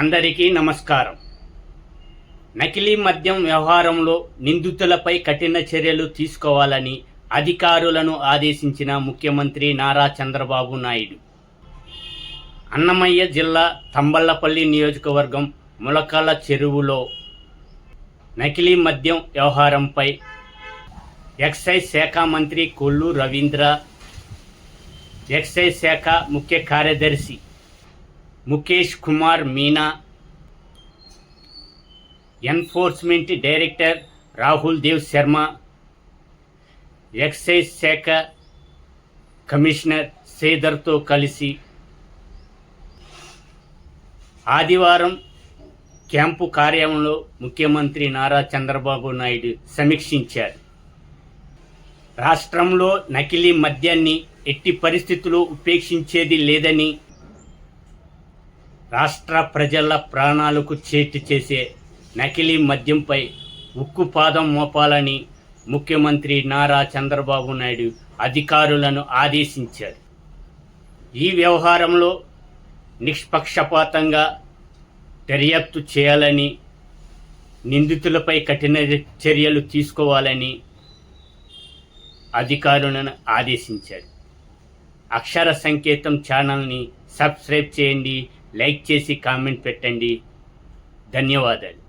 అందరికీ నమస్కారం. నకిలీ మద్యం వ్యవహారంలో నిందితులపై కఠిన చర్యలు తీసుకోవాలని అధికారులను ఆదేశించిన ముఖ్యమంత్రి నారా చంద్రబాబు నాయుడు. అన్నమయ్య జిల్లా తంబళ్లపల్లి నియోజకవర్గం ములకల చెరువులో నకిలీ మద్యం వ్యవహారంపై ఎక్సైజ్ శాఖ మంత్రి కొల్లు రవీంద్ర, ఎక్సైజ్ శాఖ ముఖ్య కార్యదర్శి Mukesh Kumar Meena, enforcement director Rahul Dev Sharma, excise శాఖ కమిషనర్ శ్రీధర్తో కలిసి ఆదివారం క్యాంపు కార్యాలయంలో ముఖ్యమంత్రి నారా చంద్రబాబు నాయుడు సమీక్షించారు. రాష్ట్రంలో నకిలీ మద్యాన్ని ఎట్టి పరిస్థితుల్లో ఉపేక్షించేది లేదని, రాష్ట్ర ప్రజల ప్రాణాలకు చేటు చేసే నకిలీ మద్యంపై ఉక్కుపాదం మోపాలని ముఖ్యమంత్రి నారా చంద్రబాబు నాయుడు అధికారులను ఆదేశించారు. ఈ వ్యవహారంలో నిష్పక్షపాతంగా దర్యాప్తు చేయాలని, నిందితులపై కఠిన చర్యలు తీసుకోవాలని అధికారులను ఆదేశించారు. అక్షర సంకేతం ఛానల్ని సబ్స్క్రైబ్ చేయండి, లైక్ చేసి కామెంట్ పెట్టండి. ధన్యవాదాలు.